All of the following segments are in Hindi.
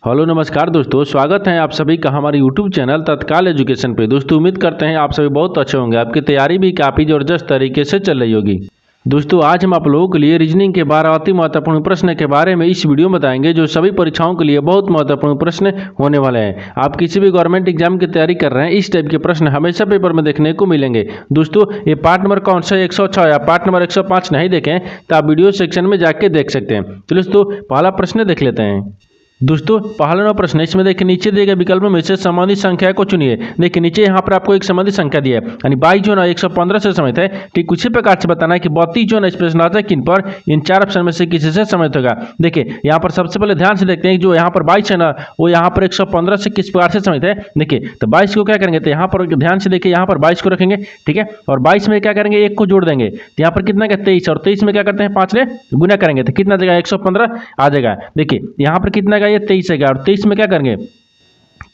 हेलो नमस्कार दोस्तों, स्वागत है आप सभी का हमारे यूट्यूब चैनल तत्काल एजुकेशन पे। दोस्तों उम्मीद करते हैं आप सभी बहुत अच्छे होंगे, आपकी तैयारी भी काफ़ी ज़बरदस्त तरीके से चल रही होगी। दोस्तों आज हम आप लोगों के लिए रीजनिंग के 12 अति महत्वपूर्ण प्रश्न के बारे में इस वीडियो में बताएंगे जो सभी परीक्षाओं के लिए बहुत महत्वपूर्ण प्रश्न होने वाले हैं। आप किसी भी गवर्नमेंट एग्जाम की तैयारी कर रहे हैं, इस टाइप के प्रश्न हमेशा पेपर में देखने को मिलेंगे। दोस्तों ये पार्ट नंबर कौन सा 106 या पार्ट नंबर 105 नहीं देखें तो आप वीडियो सेक्शन में जाके देख सकते हैं। तो दोस्तों पहला प्रश्न देख लेते हैं। दोस्तों पहला नंबर प्रश्न है, इसमें देखिए नीचे दिए गए विकल्पों में से संबंधित संख्या को चुनिए। देखिए नीचे यहाँ पर आपको एक संबंधित संख्या दिया है, यानी 22 जो ना 115 से समित है। ठीक उसी प्रकार से बताना है कि 32 जो ना स्पेशलाइजर किन पर इन चार ऑप्शन में से किसी से समित होगा। देखिए यहाँ पर सबसे पहले ध्यान से देखते हैं जो यहाँ पर 22 है ना, वो यहाँ पर 115 से किस प्रकार से समित है। देखिए तो 22 को क्या करेंगे, तो यहाँ पर ध्यान से देखिए यहाँ पर 22 को रखेंगे, ठीक है, और 22 में क्या करेंगे, एक को जोड़ देंगे तो यहाँ पर कितना क्या 23, और 23 में क्या करते हैं 5 ले गुना करेंगे तो कितना देगा 115 आ जाएगा। देखिए यहाँ पर कितना का ये 23 है, और 23 में क्या करेंगे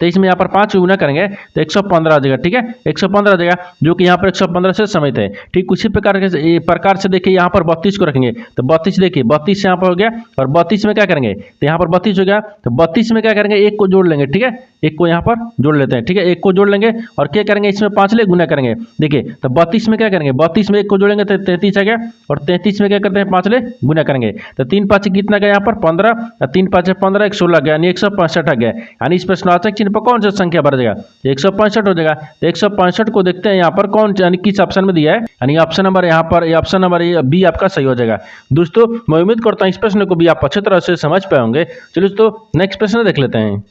23 में यहाँ पर 5 गुना करेंगे तो 115 आ जाएगा, ठीक है, 115 आ जाएगा जो कि यहाँ पर 115 से समित है। ठीक उसी प्रकार से देखिए यहाँ पर 32 को रखेंगे तो 32 देखिए 32 यहाँ पर हो गया, और 32 में क्या करेंगे तो यहाँ पर 32 हो गया, तो 32 में क्या करेंगे एक को जोड़ लेंगे, ठीक है, एक को यहाँ पर जोड़ लेते हैं, ठीक है, एक को जोड़ लेंगे और क्या करेंगे इसमें 5 ले गुना करेंगे। देखिए तो 32 में क्या करेंगे, 32 में एक को जोड़ेंगे तो 33 आ गया, और 33 में क्या करते हैं 5 ले गुना करेंगे तो 3 5 कितना गया यहाँ पर 15, 3 5 15 1 16 गया, यानी 165 आ गया। यानी इस प्रश्नार्थक चिन्ह पर कौन सा संख्या बढ़ जाएगा, 165 हो जाएगा। तो 165 को देखते हैं यहाँ पर कौन यानी किस ऑप्शन में दिया है, यानी ऑप्शन नंबर यहाँ पर ऑप्शन नंबर बी आपका सही हो जाएगा। दोस्तों मैं उम्मीद करता हूँ इस प्रश्न को भी आप अच्छी तरह से समझ पाए होंगे। चलिए दोस्तों नेक्स्ट प्रश्न देख लेते हैं।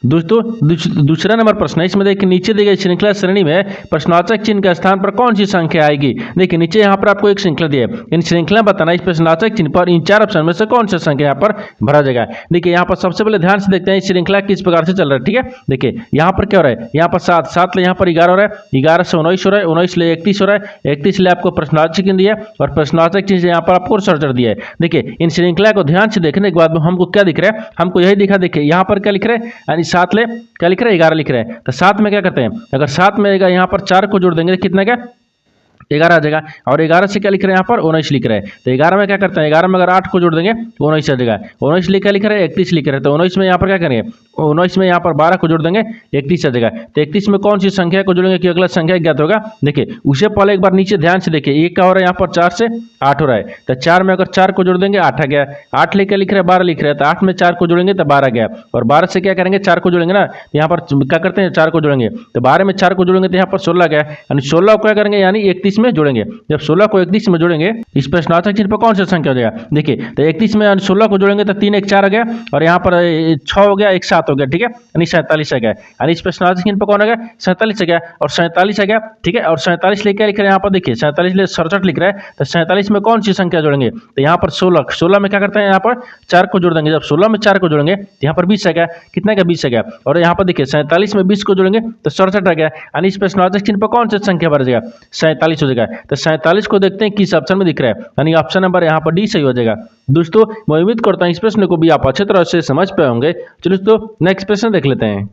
दोस्तों दूसरा नंबर प्रश्न है, इसमें देखिए नीचे दी गई श्रृंखला श्रेणी में प्रश्नार्थक चिन्ह के स्थान पर कौन सी संख्या आएगी। देखिए नीचे यहाँ पर आपको एक श्रृंखला दी है, इन श्रृंखला बताना इस प्रश्नार्थक चिन्ह पर इन चार ऑप्शन में से कौन सा संख्या यहाँ पर भरा जाएगा। देखिए यहाँ पर सबसे पहले ध्यान से देखते हैं श्रृंखला किस प्रकार से चल रहा है, ठीक है। देखिए यहाँ पर क्या हो रहा है, यहाँ पर 7 ले यहाँ पर 11 हो रहा है, 11 से 19 हो रहा है, 19 ले 31 हो रहा है, 31 ले आपको प्रश्नार्थक चिन्ह दिया और प्रश्नार्थक चिन्ह यहाँ पर आपको सर्चर दिया है। देखिए इन श्रृंखला को ध्यान से देखने के बाद हमको क्या दिख रहा है, हमको यही दिखा। देखिए यहाँ पर क्या लिख रहे हैं, यानी 7 ले क्या लिख रहे हैं 11 लिख रहे हैं, तो 7 में क्या करते हैं, अगर 7 में यहाँ पर 4 को जोड़ देंगे तो कितना क्या 11 आ जाएगा, और 11 से क्या लिख रहे हैं यहाँ पर 19 लिख रहे हैं। तो 11 में क्या करते हैं, 11 में अगर 8 को जोड़ देंगे तो 19 आ जाएगा, 19 लिख रहे हैं 31 लिख रहे हैं, तो 19 में यहाँ पर क्या करेंगे 19 में यहाँ पर 12 को जोड़ देंगे 31 आ जाएगा। तो 31 में कौन सी संख्या को जोड़ेंगे कि अगला संख्या ज्ञात होगा। देखिए उससे पहले एक बार नीचे ध्यान से देखिए, एक क्या हो रहा है यहाँ पर 4 से 8 हो रहा है, तो 4 में अगर 4 को जोड़ देंगे 8 आ गया, 8 लेकर लिख रहे हैं 12 लिख रहे हैं, तो 8 में 4 को जोड़ेंगे तो 12 गया, और 12 से क्या करेंगे 4 को जोड़ेंगे ना, यहाँ पर क्या करते हैं 4 को जोड़ेंगे, तो 12 में 4 को जोड़ेंगे तो यहाँ पर 16 गया, यानी 16 को क्या करेंगे यानी 31 में जोड़ेंगे। जब 16 को 31 में जोड़ेंगे इस प्रश्नार्थक चिन्ह पर कौन सा संख्या हो जाएगा। देखिए तो 31 में 16 को जोड़ेंगे तो 3 1 4 आ गया, और यहाँ पर 6 हो गया 1 7 हो गया, ठीक है, यानी 47 आ गया। यानी इस प्रश्नार्थक चिन्ह पर कौन आ गया 47 आ गया, और 47 आ गया, ठीक है, और 47 लेके लिख रहे हैं यहाँ पर देखिए 47 ले 67 लिख रहा है, तो 47 में कौन सी संख्या जोड़ेंगे, तो यहाँ पर 16 में क्या करते हैं यहाँ पर 4 को जोड़ देंगे, जब 16 में 4 को जोड़ेंगे तो यहाँ पर 20 आ गया, कितना का 20 आ गया, और यहाँ पर देखिए 47 में 20 को जोड़ेंगे तो 67 आ गया। यानी इस प्रश्नार्थक चिन्ह पर कौन सी संख्या बढ़ जाएगा 47 हो जाएगा। तो 47 को देखते हैं किस ऑप्शन में दिख रहा है, यानी ऑप्शन नंबर यहाँ पर डी सही हो जाएगा। दोस्तों मैं उम्मीद करता हूँ इस प्रश्न को भी आप अच्छी तरह से समझ पाए होंगे। चलिए दोस्तों नेक्स्ट प्रश्न देख लेते हैं।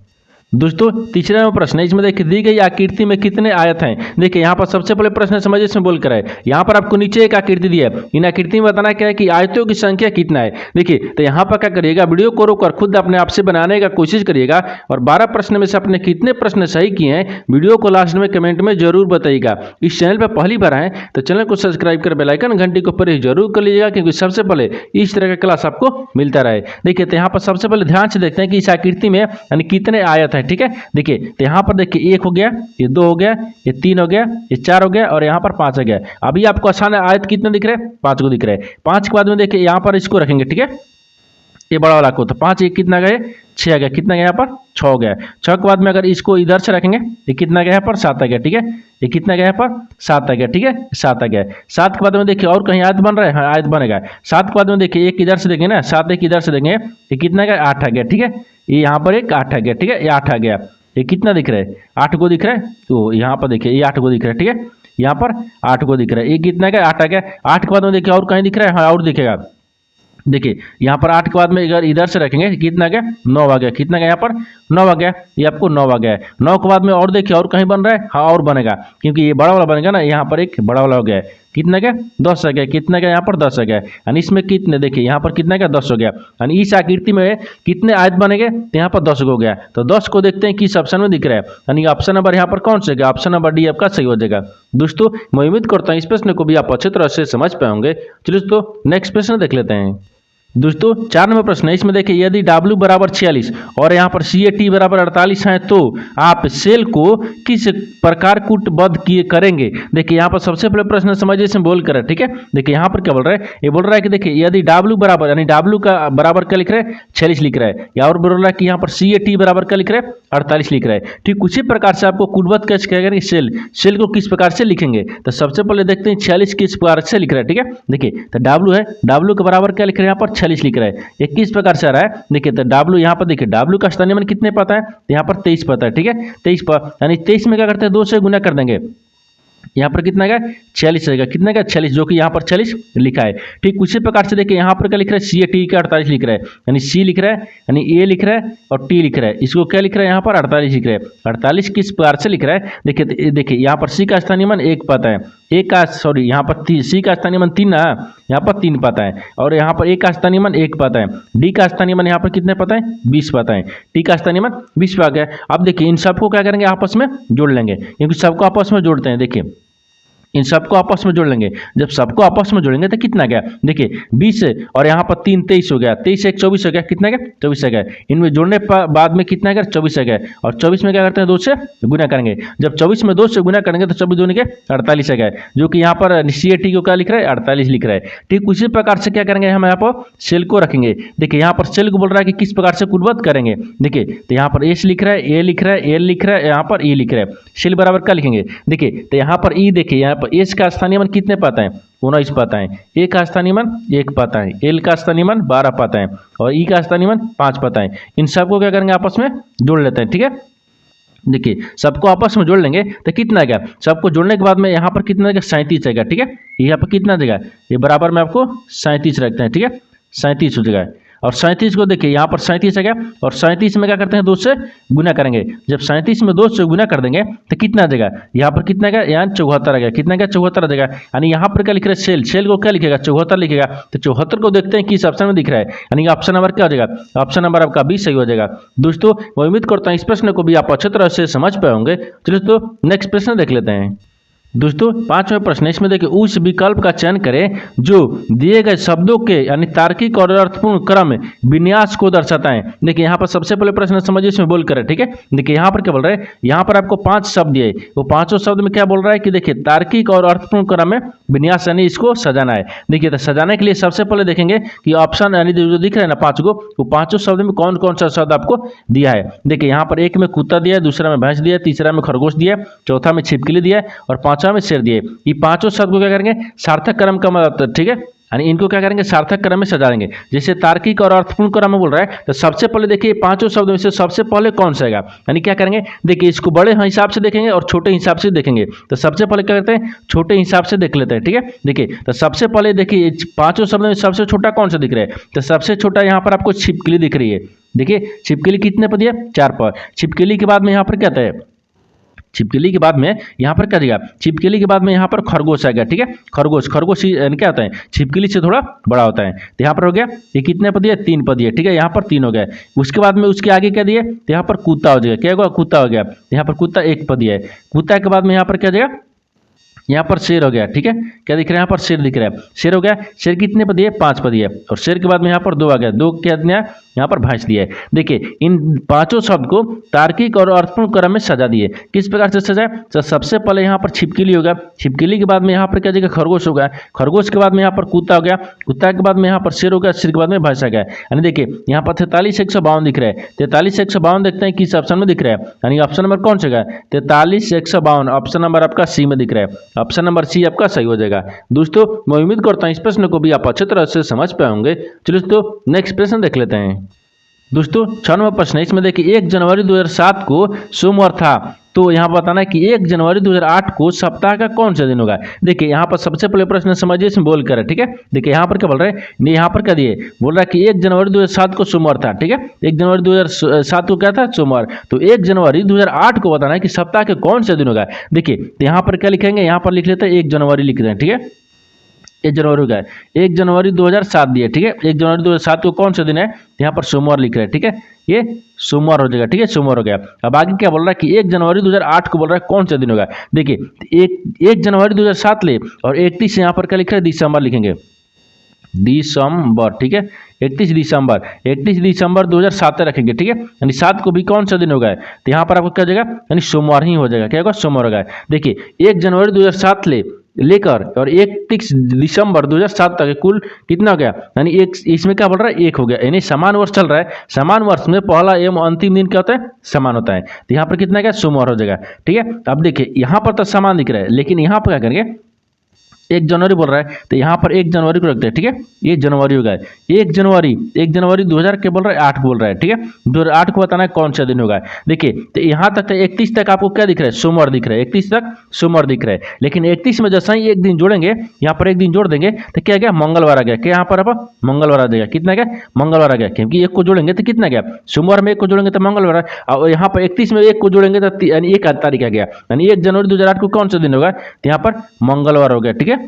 दोस्तों तीसरा नंबर प्रश्न है, इसमें देखिए दी गई आकृति में कितने आयत हैं। देखिए यहाँ पर सबसे पहले प्रश्न समझिए इसमें बोल कर है, यहाँ पर आपको नीचे एक आकृति दी है, इन आकृति में बताना क्या है कि आयतों की संख्या कितना है। देखिए तो यहाँ पर क्या करिएगा, वीडियो को रोककर खुद अपने आप से बनाने का कोशिश करिएगा, और 12 प्रश्न में से अपने कितने प्रश्न सही किए हैं वीडियो को लास्ट में कमेंट में जरूर बताइएगा। इस चैनल पर पहली बार आए तो चैनल को सब्सक्राइब कर बेल आइकन घंटी को प्रेस जरूर कर लीजिएगा, क्योंकि सबसे पहले इस तरह का क्लास आपको मिलता रहे। देखिए तो यहाँ पर सबसे पहले ध्यान से देखते हैं कि इस आकृति में यानी कितने आयत है, ठीक है। देखिए तो यहाँ पर देखिए 1 हो गया, ये 2 हो गया, ये 3 हो गया, ये 4 हो गया, और यहाँ पर 5 हो गया। अभी आपको आसान आयत कितने दिख रहे हैं 5 को दिख रहे हैं। 5 के बाद में देखिए यहाँ पर इसको रखेंगे, ठीक है, ये बड़ा वाला को, तो 5 एक कितना गए 6 आ गया, कितना गया यहाँ पर 6 हो गया। 6 के बाद में अगर इसको इधर से रखेंगे ये कितना गया यहाँ पर 7 आ गया, ठीक है, ये कितना गया यहाँ पर 7 आ गया, ठीक है, 7 आ गया। 7 के बाद में देखिए और कहीं आयत बन रहा है, हाँ आयत बनेगा। 7 के बाद में देखिए एक इधर से देखेंगे ना, 7 एक इधर से देंगे ये कितना गया 8 आ गया, ठीक है, ये यहाँ पर एक 8 आ गया, ठीक है, ये 8 आ गया। ये कितना दिख रहा है 8 को दिख रहा है, तो यहाँ पर देखिए ये 8 को दिख रहा है, ठीक है, यहाँ पर 8 को दिख रहा है, ये कितना गया 8 आ गया। 8 के बाद में देखिए और कहीं दिख रहा है, हाँ और दिखेगा। देखिए यहाँ पर 8 के बाद में अगर इधर से रखेंगे कितना गया 9 आ गया, कितना गया यहाँ पर 9 आ गया, ये आपको 9 आ गया है। 9 के बाद में और देखिए और कहीं बन रहा है, हाँ और बनेगा, क्योंकि ये बड़ा वाला बनेगा ना, यहाँ पर एक बड़ा वाला हो गया है। कितना गया 10 आ गया, कितना गया यहाँ पर 10 आ गया, यानी इसमें कितने देखिए यहाँ पर कितना गया 10 हो गया, यानी इस आकृति में कितने आयत बनेंगे तो यहाँ पर 10 हो गया। तो 10 को देखते हैं किस ऑप्शन में दिख रहा है, यानी ऑप्शन नंबर यहाँ पर कौन सा गया, ऑप्शन नंबर डी आपका सही हो जाएगा। दोस्तों मैं उम्मीद करता हूँ इस प्रश्न को भी आप अच्छी तरह से समझ पाएंगे। चलिए दोस्तों नेक्स्ट प्रश्न देख लेते हैं। दोस्तों 4 नंबर प्रश्न है, इसमें देखिए यदि W बराबर 46 और यहाँ पर CAT बराबर 48 है तो आप सेल को किस प्रकार कूटबद्ध किए करेंगे। देखिए यहाँ पर सबसे पहले प्रश्न समझिए, इसमें बोल कर, ठीक है। देखिए यहाँ पर क्या बोल रहा है, ये बोल रहा है कि देखिए यदि W बराबर, यानी W का बराबर क्या लिख रहा है 46 लिख रहा है, या और बोल रहा है कि यहाँ पर CAT बराबर क्या लिख रहा है 48 लिख रहा है। ठीक उसी प्रकार से आपको कूटबद्ध कैसे क्या करेंगे, सेल को किस प्रकार से लिखेंगे। तो सबसे पहले देखते हैं 46 किस प्रकार से लिख रहा है, ठीक है। देखिए तो W है, W के बराबर क्या लिख रहे हैं यहाँ पर 46 लिख रहा है, ये किस प्रकार से आ रहा है। देखिए तो W यहाँ पर देखिए W का स्थानीय मान कितने पता है, तो यहाँ पर 23 पता है, ठीक है। 23 पर यानी 23 में क्या करते हैं 2 से गुना कर देंगे, यहाँ पर कितना आएगा 46 रहेगा, कितना आएगा 46, जो कि यहाँ पर 46 लिखा है। ठीक उसी प्रकार से देखिए यहाँ पर क्या लिख रहा है, CAT का 48 लिख रहा है, यानी C लिख रहा है, यानी A लिख रहा है और T लिख रहा है, इसको क्या लिख रहा है यहाँ पर 48 लिख रहा है। 48 किस प्रकार से लिख रहा है, देखिए यहाँ पर C का स्थानीय मान 1 पता है, यहाँ पर C का स्थानीय मान 3 है, यहाँ पर 3 पता है, और यहाँ पर A का स्थानीय मान 1 पता है, D का स्थानीय मान यहाँ पर कितने पता है 20 पता है, T का स्थानीय मान 20 पे आ गया। अब देखिए इन सबको क्या करेंगे आपस में जोड़ लेंगे, क्योंकि सबको आपस में जोड़ते हैं। देखिए इन सबको आपस में जोड़ लेंगे, जब सबको आपस में जोड़ेंगे तो कितना गया, देखिए 20 और यहाँ पर 3 23 हो गया, 23 1 24 हो गया, कितना गया 24 आ गया। इनमें जोड़ने बाद में कितना गया 24 आ गया, और 24 में क्या करते हैं 2 से गुना करेंगे, जब 24 में 2 से गुना करेंगे तो 24 दूनी के 48 आ गया, जो कि यहाँ पर CAT को क्या लिख रहा है 48 लिख रहा है। ठीक उसी प्रकार से क्या करेंगे हम यहाँ पर सेल को रखेंगे। देखिए यहाँ पर सेल को बोल रहा है कि किस प्रकार से कूटबद्ध करेंगे। देखिए तो यहाँ पर S लिख रहा है, A लिख रहा है, L लिख रहा है, यहाँ पर E लिख रहा है, सेल बराबर क्या लिखेंगे। देखिए तो यहाँ पर E, देखिए यहाँ पर S का स्थानीय मान कितने पता है 19 पता है, A का स्थानीय मान 1 पता है, L का स्थानीय मान 12 पता है, और E का स्थानीय मान 5 पता है। इन सबको क्या करेंगे आपस में जोड़ लेते हैं, ठीक है। देखिए सबको आपस में जोड़ लेंगे तो कितना आएगा, सबको जोड़ने के बाद में यहाँ पर कितना आएगा 37 आएगा, ठीक है। यहाँ पर कितना देगा, ये बराबर में आपको 37 रखते हैं, ठीक है, 37 हो जाएगा। और 37 को देखिए यहाँ पर 37 आ गया, और 37 में क्या करते हैं 2 से गुना करेंगे, जब 37 में 2 से गुना कर देंगे तो कितना आ जाएगा, यहाँ पर कितना गया यहाँ 74 आ गया, कितना गया 74 आ जाएगा। यानी यहाँ पर क्या लिख रहा है सेल को क्या लिखेगा 74 लिखेगा। तो 74 को देखते हैं किस ऑप्शन में दिख रहा है, यानी ऑप्शन नंबर क्या हो जाएगा, ऑप्शन नंबर आपका 20 सही हो जाएगा। दोस्तों मैं उम्मीद करता हूँ इस प्रश्न को भी आप अच्छी तरह से समझ पाए होंगे। चलिए तो नेक्स्ट प्रश्न देख लेते हैं। दोस्तों 5वां प्रश्न, इसमें देखिए उस विकल्प का चयन करें जो दिए गए शब्दों के यानी तार्किक और अर्थपूर्ण क्रम विन्यास को दर्शाता है। देखिए यहाँ पर सबसे पहले प्रश्न समझिए, इसमें बोल कर है, ठीक है। देखिए यहाँ पर क्या बोल रहा है, यहाँ पर आपको 5 शब्द दिए, वो 5 शब्द में क्या बोल रहा है कि देखिए तार्किक और अर्थपूर्ण क्रम में विन्यास यानी इसको सजाना है। देखिए तो सजाने के लिए सबसे पहले देखेंगे कि ऑप्शन यानी जो दिख रहा है ना 5 को, वो 5 शब्द में कौन कौन सा शब्द आपको दिया है। देखिए यहाँ पर एक में कुत्ता दिया है, दूसरा में भैंस दिया है, तीसरा में खरगोश दिया है, चौथा में छिपकली दिया है, और 5वां में शेर दिए। ये 5 शब्द को क्या करेंगे सार्थक क्रम का मतलब, ठीक है, यानी इनको क्या करेंगे सार्थक क्रम में सजाएंगे। जैसे तार्किक और अर्थपूर्ण क्रम में बोल रहा है, तो सबसे पहले देखिए 5 शब्द में से सबसे पहले कौन सा आएगा, यानी क्या करेंगे देखिए इसको बड़े हिसाब से देखेंगे और छोटे हिसाब से देखेंगे। तो सबसे पहले क्या करते हैं छोटे हिसाब से देख लेते हैं, ठीक है। देखिए तो सबसे पहले देखिए 5 शब्द में सबसे छोटा कौन सा दिख रहा है, तो सबसे छोटा यहाँ पर आपको छिपकली दिख रही है। देखिए छिपकली कितने पर दिया 4 पर। छिपकली के बाद में यहाँ पर क्या आता है, छिपकली के बाद में यहाँ पर क्या दिया, छिपकली के बाद में यहाँ पर खरगोश आ गया, ठीक है। खरगोश क्या होता है छिपकली से थोड़ा बड़ा होता है। तो यहाँ पर हो गया ये कितने पद दिए 3 पद दिए, ठीक है, यहाँ पर 3 हो गया। उसके बाद में उसके आगे क्या दिए, तो यहाँ पर कुत्ता हो जाएगा, क्या होगा कुत्ता हो गया, यहाँ पर कुत्ता 1 पद दिया है। कुत्ता के बाद में यहाँ पर क्या दिया, यहाँ पर शेर हो गया, ठीक है। क्या दिख रहा है यहाँ पर शेर दिख रहा है, शेर हो गया। शेर कितने पद दिए 5 पद दिए, और शेर के बाद में यहाँ पर 2 आ गया, 2 क्या दिया यहाँ पर भैंस दिया है। देखिए इन 5 शब्द को तार्किक और अर्थपूर्ण क्रम में सजा दिए। किस प्रकार से सजाए, तो सबसे पहले यहाँ पर छिपकली होगा, छिपकली के बाद में यहाँ पर क्या जगह खरगोश होगा, खरगोश के बाद में यहाँ पर कुत्ता हो गया, कुत्ता के बाद में यहाँ पर शेर हो गया, शेर के बाद में भैंस आ गया। यानी देखिए यहाँ पर 43 152 दिख रहा है, 43 152 देखते हैं किस ऑप्शन में दिख रहा है, यानी ऑप्शन नंबर कौन सा है 43 152, ऑप्शन नंबर आपका सी में दिख रहा है, ऑप्शन नंबर सी आपका सही हो जाएगा। दोस्तों मैं उम्मीद करता हूँ इस प्रश्न को भी आप अच्छी तरह से समझ पाए होंगे। चलिए दोस्तों नेक्स्ट प्रश्न देख लेते हैं। दोस्तों 6 नंबर प्रश्न है, इसमें देखिए 1 जनवरी 2007 को सोमवार था, तो यहाँ बताना है कि 1 जनवरी 2008 को सप्ताह का कौन सा दिन होगा। देखिए यहाँ पर सबसे पहले प्रश्न समझिए, इसमें बोल कर है, ठीक है। देखिए यहाँ पर क्या बोल रहे हैं, नहीं यहाँ पर क्या दिए, बोल रहा है कि 1 जनवरी 2007 को सोमवार था, ठीक है। 1 जनवरी 2007 को क्या था, सोमवार। तो 1 जनवरी 2008 को बताना है कि सप्ताह के कौन सा दिन होगा। देखिए तो यहाँ पर क्या लिखेंगे, यहाँ पर लिख लेते हैं 1 जनवरी लिख दें, ठीक है। 1 जनवरी का 1 जनवरी 2007 दिए, ठीक है। 1 जनवरी 2007 को कौन सा दिन है, यहाँ पर सोमवार लिख रहे हैं, ठीक है। ये सोमवार हो जाएगा, ठीक है, सोमवार हो गया। अब आगे क्या बोल रहा है कि 1 जनवरी 2008 को बोल रहा है कौन सा दिन होगा। देखिए 1 जनवरी 2007 ले और 31 यहाँ पर क्या लिख रहे हैं, दिसंबर लिखेंगे, दिसंबर, ठीक है। 31 दिसंबर 2007 रखेंगे, ठीक है। यानी 7 को भी कौन सा दिन होगा, तो यहाँ पर आपको क्या हो जाएगा, यानी सोमवार ही हो जाएगा, क्या होगा, सोमवार होगा। देखिए 1 जनवरी 2007 लेकर और 31 दिसंबर 2007 तक कुल कितना हो गया, यानी एक, इसमें क्या बोल रहा है, 1 हो गया, यानी समान वर्ष चल रहा है। समान वर्ष में पहला एवं अंतिम दिन क्या होता है, समान होता है। तो यहाँ पर कितना क्या, सोमवार हो जाएगा, ठीक है। अब देखिए यहाँ पर तो समान दिख रहा है, लेकिन यहाँ पर क्या करेंगे, 1 जनवरी बोल रहा है, तो यहाँ पर 1 जनवरी को रखते हैं, ठीक है। 1 जनवरी होगा, 1 जनवरी 2000 के बोल रहा है, 8 को बोल रहा है, ठीक है। 2008 को बताना है कौन सा दिन होगा। देखिए तो यहाँ तक 31 तक आपको क्या दिख रहा है, सोमवार दिख रहा है, 31 तक सोमवार दिख रहा है। लेकिन 31 में जैसा ही एक दिन जोड़ेंगे, यहाँ पर एक दिन जोड़ देंगे तो क्या गया, मंगलवार आ गया। क्या यहाँ पर अब मंगलवार आ जाएगा, कितना गया, मंगलवार आ गया, क्योंकि 1 को जोड़ेंगे तो कितना गया, सोमवार में 1 को जोड़ेंगे तो मंगलवार, और यहाँ पर 31 में 1 को जोड़ेंगे तो यानी 1 तारीख आ गया, यानी 1 जनवरी 2008 को कौन सा दिन होगा, तो यहाँ पर मंगलवार हो गया, ठीक है।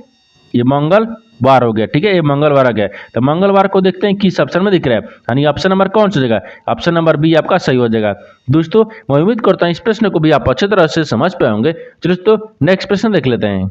ये मंगलवार हो गया, ठीक है, ये मंगलवार आ गया। तो मंगलवार को देखते हैं किस ऑप्शन में दिख रहा है, यानी ऑप्शन नंबर कौन सा जगह, ऑप्शन नंबर बी आपका सही हो जाएगा। दोस्तों मैं उम्मीद करता हूँ इस प्रश्न को भी आप अच्छे तरह से समझ पाए होंगे। चलिए दोस्तों नेक्स्ट प्रश्न देख लेते हैं।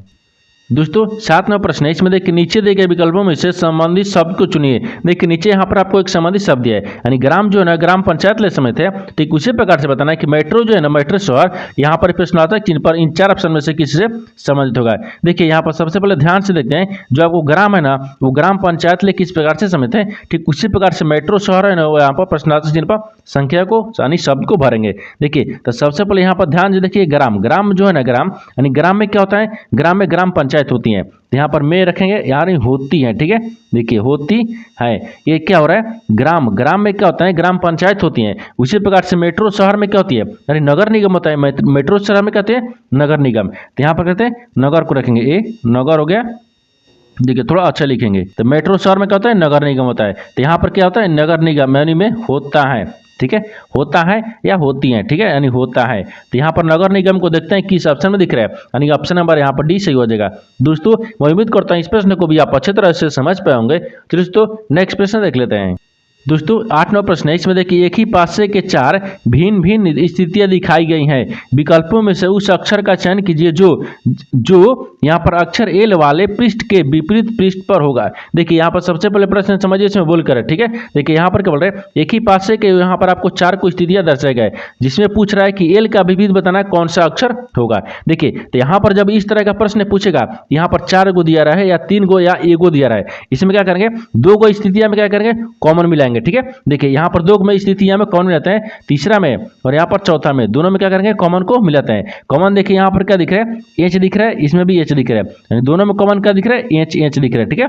दोस्तों 7 नंबर प्रश्न है, इसमें देखिए नीचे दिए गए विकल्पों में से संबंधित शब्द को चुनिए। देखिए नीचे यहाँ पर आपको एक संबंधित शब्द दिया है, यानी ग्राम जो है ना, ग्राम पंचायत ले समय थे, ठीक उसी प्रकार से बताना है कि मेट्रो जो है ना, मेट्रो शहर, यहाँ पर प्रश्न आता है जिन पर इन 4 ऑप्शन में से किसी से संबंधित होगा। देखिए यहाँ पर सबसे पहले ध्यान से देखते हैं, जो आपको ग्राम है ना, वो ग्राम पंचायत ले किस प्रकार से संबंधित है, ठीक उसी प्रकार से मेट्रो शहर है ना, वो यहाँ पर प्रश्न आता है जिन पर संख्या को यानी शब्द को भरेंगे। देखिए तो सबसे पहले यहाँ पर ध्यान से देखिए, ग्राम जो है ना, ग्राम यानी ग्राम में क्या होता है, ग्राम में ग्राम पंचायत होती है, यहाँ पर में रखेंगे, यानी होती है, ठीक है। देखिए होती है, ये क्या हो रहा है, ग्राम में क्या होता है, ग्राम पंचायत होती है। उसी प्रकार से मेट्रो शहर में क्या होती है, यानी नगर निगम होता है। मेट्रो शहर में कहते हैं नगर निगम, तो यहाँ पर कहते हैं नगर को रखेंगे, ए नगर हो गया। देखिए थोड़ा अच्छा लिखेंगे, तो मेट्रो शहर में क्या होता है, नगर निगम होता है, तो यहाँ पर क्या होता है, नगर निगम यानी में होता है, ठीक है, होता है या होती है, ठीक है, यानी होता है। तो यहाँ पर नगर निगम को देखते हैं किस ऑप्शन में दिख रहा है, यानी ऑप्शन नंबर यहाँ पर डी सही हो जाएगा। दोस्तों मैं उम्मीद करता हूँ इस प्रश्न को भी आप अच्छे तरह से समझ पाए होंगे। चलिए दोस्तों नेक्स्ट प्रश्न देख लेते हैं। दोस्तों 8 नंबर प्रश्न है, इसमें देखिए एक ही पासे के 4 भिन्न भिन्न स्थितियां दिखाई गई हैं। विकल्पों में से उस अक्षर का चयन कीजिए जो यहाँ पर अक्षर एल वाले पृष्ठ के विपरीत पृष्ठ पर होगा। देखिए यहाँ पर सबसे पहले प्रश्न समझिए, इसमें बोल कर, ठीक है। देखिए यहाँ पर क्या बोल रहे हैं, एक ही पासे के यहाँ पर आपको 4 को स्थितियां दर्शाए गए, जिसमें पूछ रहा है कि एल का विपरीत बताना कौन सा अक्षर होगा। देखिए तो यहाँ पर जब इस तरह का प्रश्न पूछेगा, यहाँ पर 4 गो दिया रहा है या 3 गो या 1 गो दिया रहा है, इसमें क्या करेंगे, 2 गो स्थितियां में क्या करेंगे, कॉमन मिलाएंगे, ठीक है। देखिए यहाँ पर 2 में स्थितियां में कॉमन मिलाते हैं, तीसरा में और यहाँ पर चौथा में, दोनों में क्या करेंगे, कॉमन को मिलाते हैं। कॉमन देखिए यहाँ पर क्या दिख रहा है, एच दिख रहा है, इसमें भी एच दिख रहा है, यानी दोनों में कॉमन क्या दिख रहा है, एच दिख रहा है, ठीक है।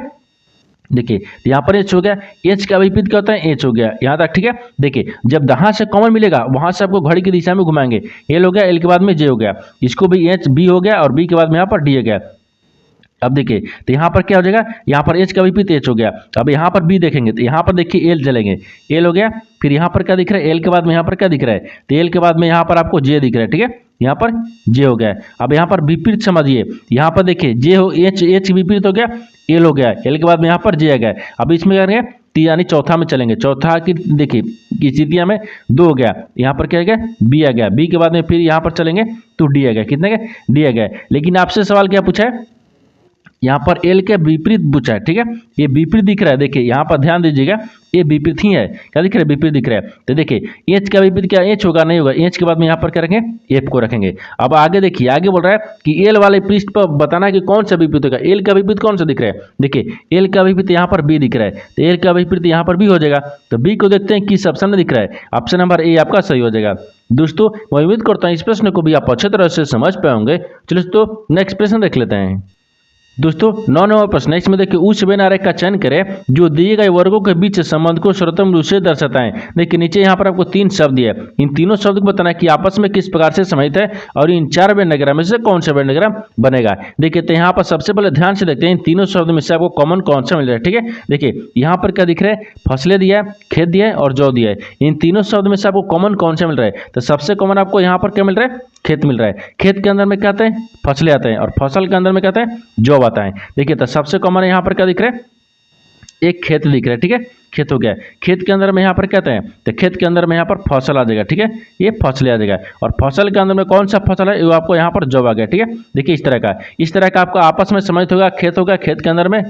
देखिए यहाँ पर एच हो गया, एच का विपरीत क्या होता है, एच हो गया, यहाँ तक ठीक है। देखिए जब जहां से कॉमन मिलेगा वहां से आपको घड़ी की दिशा में घुमाएंगे, एल हो गया, एल के बाद में जे हो गया, इसको भी एच बी हो गया और बी के बाद में यहाँ पर डी हो गया। अब देखिए तो यहाँ पर क्या हो जाएगा, यहाँ पर एच का विपरीत एच हो गया। अब यहाँ पर बी देखेंगे तो यहाँ पर देखिए एल चलेंगे, एल हो गया, फिर यहाँ पर क्या दिख रहा है, एल के बाद में यहाँ पर क्या दिख रहा है, तो एल के बाद में यहाँ पर आपको जे दिख रहा है, ठीक है, यहाँ पर जे हो गया। अब यहाँ पर विपरीत समझिए, यहाँ पर देखिए जे हो, एच विपरीत हो गया, एल हो गया, एल के बाद में यहाँ पर जे आ गया। अब इसमें करेंगे यानी चौथा में चलेंगे, चौथा की देखिए स्थितियां में 2 हो गया, यहाँ पर क्या आ गया, बी आ गया, बी के बाद में फिर यहाँ पर चलेंगे तो डी आ गया, कितने गए, डी आ गया। लेकिन आपसे सवाल क्या पूछा है, यहाँ पर एल के विपरीत पूछा है, ठीक है, ये विपरीत दिख रहा है। देखिए यहाँ पर ध्यान दीजिएगा, ये विपरीत ही है, क्या दिख रहा है, विपरीत दिख रहा है। तो देखिए एच का विपरीत क्या, एच होगा, नहीं होगा, एच के बाद में यहाँ पर क्या रखेंगे, एफ को रखेंगे। अब आगे देखिए, आगे बोल रहा है कि एल वाले पृष्ठ पर बताना है कि कौन सा विपरीत होगा। एल का विपरीत कौन सा दिख रहा है, देखिए एल का विपरीत यहाँ पर बी दिख रहा है, तो एल का विपरीत यहाँ पर बी हो जाएगा। तो बी को देखते हैं किस ऑप्शन में दिख रहा है, ऑप्शन नंबर ए आपका सही हो जाएगा। दोस्तों मैं उम्मीद करता हूँ इस प्रश्न को भी आप अच्छे तरह से समझ पाए होंगे। चलिए दोस्तों नेक्स्ट प्रश्न देख लेते हैं। दोस्तों 9 नंबर प्रश्न है, इसमें देखिए उस वेन आरेख का चयन करें जो दिए गए वर्गों के बीच संबंध को सर्वोत्तम रूप से दर्शाता है। देखिए नीचे यहाँ पर आपको 3 शब्द दिए, इन तीनों शब्द को बताना है कि आपस में किस प्रकार से संबंधित है और इन 4 वेन डायग्राम में से कौन सा वेन डायग्राम बनेगा। देखिए तो यहाँ पर सबसे पहले ध्यान से देखते हैं इन तीनों शब्द में से आपको कॉमन कौन सा मिल रहा है। ठीक है, देखिए यहाँ पर क्या दिख रहा है, फसलें दिया है, खेत दिया है और जौ दिया है। इन तीनों शब्द में से आपको कॉमन कौन सा मिल रहा है, तो सबसे कॉमन आपको यहाँ पर क्या मिल रहा है, खेत मिल रहा है। खेत के अंदर में क्या आता है, फसलें आते हैं और फसल के अंदर में क्या आता है, जौ आता है। देखिए तो सबसे कॉमन यहाँ पर क्या दिख रहा है, एक खेत दिख रहा है। ठीक है, खेत हो गया। खेत के अंदर में यहाँ पर कहते हैं, तो खेत के अंदर में यहाँ पर फसल आ जाएगा। ठीक है, ये फसल आ जाएगा और फसल के अंदर में कौन सा फसल है, वो आपको यहाँ पर जौ आ गया। ठीक है, देखिए इस तरह का आपको आपस में समझ होगा। खेत होगा, खेत के अंदर में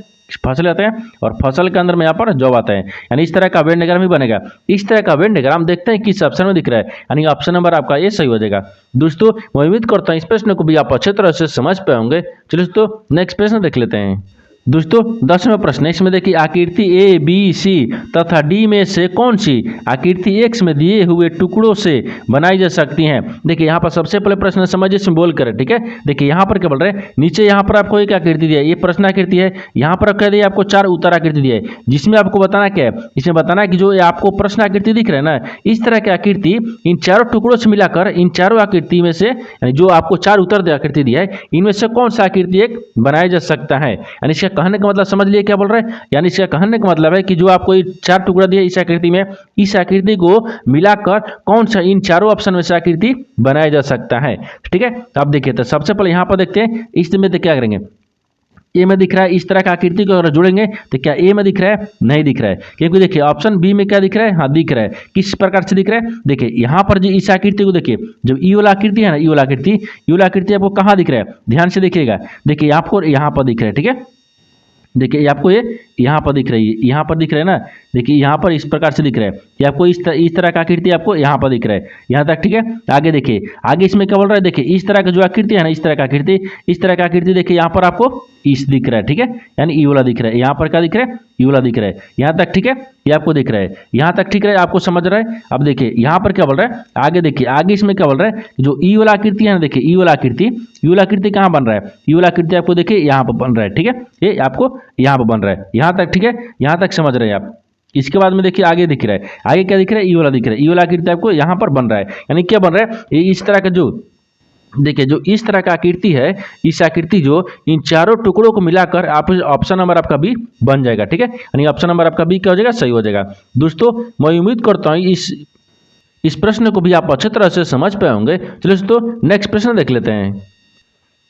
फसल आते हैं और फसल के अंदर में यहाँ पर जौ आता है, यानी इस तरह का वेन डायग्राम ही बनेगा। इस तरह का वेन डायग्राम देखते हैं किस ऑप्शन में दिख रहा है, यानी ऑप्शन नंबर आपका ये सही हो जाएगा। दोस्तों मैं उम्मीद करता हूँ इस प्रश्न को भी आप अच्छे तरह से समझ पाए होंगे। चलिए दोस्तों नेक्स्ट प्रश्न देख लेते हैं। दोस्तों 10वां प्रश्न है, इसमें देखिए आकृति ए बी सी तथा डी में से कौन सी आकृति एक्स में दिए हुए टुकड़ों से बनाई जा सकती हैं। देखिए यहाँ पर सबसे पहले प्रश्न समझिए, इसमें बोल कर। ठीक है, देखिए यहाँ पर क्या बोल रहे हैं, नीचे यहाँ पर आपको एक आकृति दिया है, ये प्रश्न आकृति है। यहाँ पर कह दिया आपको 4 उत्तर आकृति दिया है, जिसमें आपको बताना क्या है, इसमें बताना है कि जो आपको प्रश्न आकृति दिख रहा है ना, इस तरह की आकृति इन चारों टुकड़ों से मिलाकर इन चारों आकृति में से, यानी जो आपको 4 उत्तर आकृति दिया है, इनमें से कौन सा आकृति एक बनाया जा सकता है। यानी इसका कहने का मतलब समझ लिए क्या बोल रहे हैं, यानी इसका कहने का मतलब है कि जो आपको 4 टुकड़ा दिया इस आकृति में, इस आकृति को मिलाकर कौन सा इन चारों ऑप्शन में से आकृति बनाया जा सकता है। ठीक है, तो आप देखिए तो सबसे पहले यहां पर देखते हैं, इसमें क्या करेंगे, ए में दिख रहा है इस तरह का आकृति को अगर जोड़ेंगे तो क्या ए में दिख रहा है, नहीं दिख रहा है, क्योंकि देखिए ऑप्शन बी में क्या दिख रहा है, हाँ दिख रहा है। किस प्रकार से दिख रहा है, देखिए यहाँ पर जो इस आकृति को देखिए, जब ई वाला आकृति है ना, ई वाला आकृति आपको कहाँ दिख रहा है, ध्यान से देखिएगा। देखिए आपको यहाँ पर दिख रहा है। ठीक है, देखिए आपको ये यहाँ पर दिख रही है, यहाँ पर दिख रहा है ना, देखिए यहाँ पर इस प्रकार से दिख रहा है कि आपको इस तरह का आकृति आपको यहाँ पर दिख रहा है, यहाँ तक। ठीक है, आगे देखिए, आगे इसमें क्या बोल रहा है, देखिए इस तरह का जो आकृति है ना, इस तरह का आकृति देखिए यहाँ पर आपको इस दिख रहा है। ठीक है, यानी ई वाला दिख रहा है, यहाँ पर क्या दिख रहा है, ई वाला दिख रहा है, यहाँ तक। ठीक है, ये आपको दिख रहा है, यहाँ तक ठीक है, आपको समझ रहा है। अब देखिए यहाँ पर क्या बोल रहा है, आगे देखिए, आगे इसमें क्या बोल रहा है, जो ई वाला आकृति है ना, देखिए ई वाला आकृति कहाँ बन रहा है, ई वाला आकृति आपको देखिए यहाँ पर बन रहा है। ठीक है, ये आपको यहाँ पर बन रहा है, यहाँ तक। ठीक है, यहाँ तक समझ रहे हैं आप। इसके बाद में देखिए आगे दिख रहा है, आगे क्या दिख रहा है, ई वाला दिख रहा है, ई वाला आकृति आपको यहाँ पर बन रहा है, यानी क्या बन रहा है, ये इस तरह का जो देखिए जो इस तरह का आकृति है, इस आकृति जो इन चारों टुकड़ों को मिलाकर आप ऑप्शन नंबर आपका बी बन जाएगा। ठीक है, यानी ऑप्शन नंबर आपका बी क्या हो जाएगा, सही हो जाएगा। दोस्तों मैं उम्मीद करता हूँ इस प्रश्न को भी आप अच्छे तरह से समझ पाए होंगे। चलिए दोस्तों नेक्स्ट प्रश्न देख लेते हैं।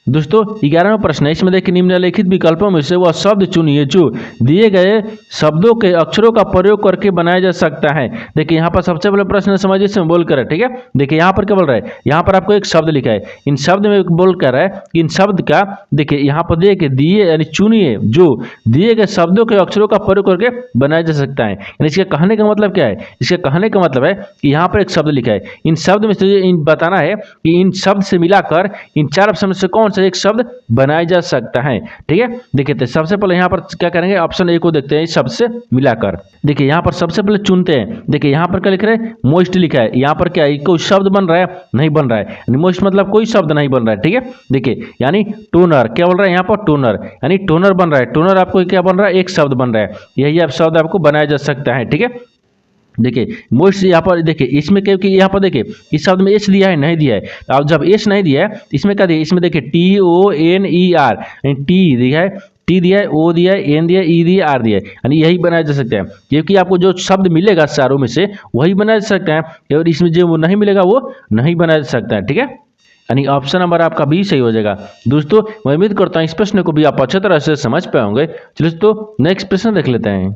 दोस्तों 11वां प्रश्न है, इसमें देखिए निम्नलिखित विकल्पों में से वह शब्द चुनिए जो दिए गए शब्दों के अक्षरों का प्रयोग करके बनाया जा सकता है। देखिए यहाँ पर सबसे पहले प्रश्न समझिए, इसमें बोल कर है। ठीक है, देखिए यहाँ पर क्या बोल रहा है, यहाँ पर आपको एक शब्द लिखा है, इन शब्द में बोल कर रहा है कि इन शब्द का देखिए यहाँ पर देखिए दिए, यानी चुनिए जो दिए गए शब्दों के अक्षरों का प्रयोग करके बनाया जा सकता है। यानी इसके कहने का मतलब क्या है, इसके कहने का मतलब है कि यहाँ पर एक शब्द लिखा है, इन शब्द में से बताना है कि इन शब्द से मिलाकर इन 4 ऑप्शन से कौन सा एक शब्द बनाया जा सकता है। ठीक है, देखिए तो सबसे पहले यहाँ पर क्या करेंगे, ऑप्शन ए को देखते हैं, इस शब्द से मिलाकर। देखिए यहाँ पर सबसे पहले चुनते हैं, देखिए यहाँ पर क्या लिख रहे हैं, मोस्ट लिखा है, यहाँ पर क्या कोई शब्द बन रहा है, नहीं बन रहा है, मोस्ट मतलब कोई शब्द नहीं बन रहा है। ठीक है, देखिए यानी टोनर क्या बोल रहा है, यहाँ पर टोनर, यानी टोनर बन रहा है, टोनर आपको क्या बन रहा है, एक शब्द बन रहा है, यही आप शब्द आपको बनाया जा सकता है। ठीक है, देखिए मोस्ट यहाँ पर देखिए, इसमें क्योंकि यहाँ पर देखिए इस शब्द में एच दिया है, नहीं दिया है, तो अब जब एच नहीं दिया है इसमें क्या दिया, इसमें देखिए TONER, टी दिया है, टी दिया है, ओ दिया है, एन दिया है, ई दिया है, आर दिया है, यानी यही बनाया जा सकता है, क्योंकि आपको जो शब्द मिलेगा चारों में से वही बनाया जा सकता है, और इसमें जो वो नहीं मिलेगा वो नहीं बनाया जा सकता है। ठीक है, यानी ऑप्शन नंबर आपका बी सही हो जाएगा। दोस्तों मैं उम्मीद करता हूँ इस प्रश्न को भी आप अच्छे तरह से समझ पाए होंगे। चलिए दोस्तों नेक्स्ट प्रश्न देख लेते हैं।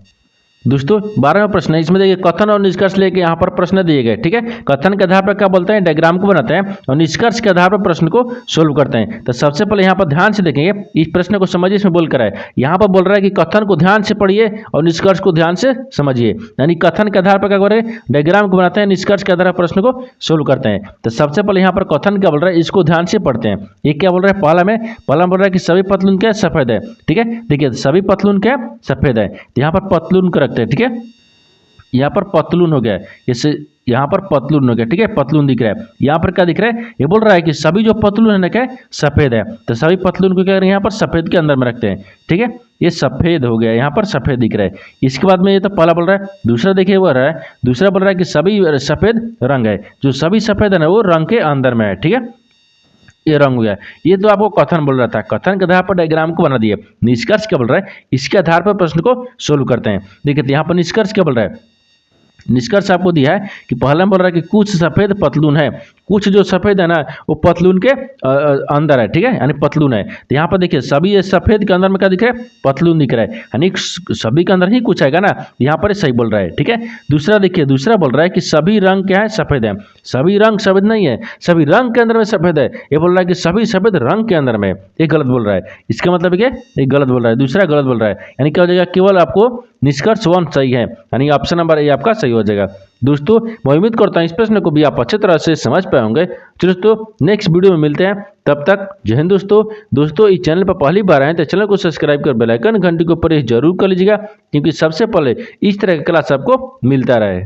दोस्तों 12वां प्रश्न है, इसमें देखिए कथन और निष्कर्ष लेके यहाँ पर प्रश्न दिए गए। ठीक है, कथन के आधार पर क्या बोलते हैं, डायग्राम को बनाते हैं, और निष्कर्ष के आधार पर प्रश्न को सोल्व करते हैं। तो सबसे पहले यहाँ पर ध्यान से देखेंगे, इस प्रश्न को समझिए, इसमें बोल कर है, यहाँ पर बोल रहा है कि कथन को ध्यान से पढ़िए और निष्कर्ष को ध्यान से समझिए। यानी कथन के आधार पर क्या करें, डायग्राम को बनाते हैं, निष्कर्ष के आधार पर प्रश्न को सोल्व करते हैं। तो सबसे पहले यहाँ पर कथन क्या बोल रहा है, इसको ध्यान से पढ़ते हैं। ये क्या बोल रहा है, पहला बोल रहा है कि सभी पतलून क्या सफेद है। ठीक है, देखिए सभी पतलून क्या सफेद है, यहाँ पर पतलून को रखते हैं। ठीक है, यहाँ पर पतलून हो गया, यहाँ पर पतलून हो गया, ठीक है, पतलून दिख रहा है। यहाँ पर क्या दिख रहा है, ये बोल रहा है कि सभी जो पतलून है ना क्या है, सफेद है। तो सभी पतलून को क्या करें, यहाँ पर सफेद के अंदर में रखते हैं, ठीक है। ये सफेद हो गया, यहाँ पर सफेद दिख रहा है। इसके बाद में ये तो पहला बोल रहा है, दूसरा देखिए वो रहा है, दूसरा बोल रहा है कि सभी सफेद रंग है, जो सभी सफेद है ना वो रंग के अंदर में है, ठीक है। ये रंग हो गया। ये तो आपको कथन बोल रहा था, कथन के आधार पर डायग्राम को बना दिए। निष्कर्ष क्या बोल रहा है, इसके आधार पर प्रश्न को सोल्व करते हैं। देखिए यहाँ पर निष्कर्ष क्या बोल रहा है, निष्कर्ष आपको दिया है कि पहला में बोल रहा है कि कुछ सफेद पतलून है, कुछ जो सफेद है ना वो पतलून के अंदर है, ठीक है, यानी पतलून है। तो यहाँ पर देखिए सभी ये सफेद के अंदर में क्या दिख रहा है, पतलून दिख रहा है, यानी सभी के अंदर ही कुछ आएगा ना, यहाँ पर सही बोल रहा है, ठीक है। दूसरा देखिए, दूसरा बोल रहा है कि सभी रंग क्या है, सफेद है। सभी रंग सफेद नहीं है, सभी रंग के अंदर में सफेद है। ये बोल रहा है कि सभी सफेद रंग के अंदर में, ये गलत बोल रहा है। इसका मतलब क्या, ये गलत बोल रहा है, दूसरा गलत बोल रहा है, यानी क्या हो जाएगा, केवल आपको निष्कर्ष 1 सही है, यानी ऑप्शन नंबर ए आपका सही हो जाएगा। दोस्तों मैं उम्मीद करता हूँ इस प्रश्न को भी आप अच्छी तरह से समझ पाए होंगे। तो दोस्तों नेक्स्ट वीडियो में मिलते हैं, तब तक जय हिंद। दोस्तों इस चैनल पर पहली बार आए तो चैनल को सब्सक्राइब कर बेल आइकन घंटी को प्रेस जरूर कर लीजिएगा, क्योंकि सबसे पहले इस तरह का क्लास आपको मिलता रहे।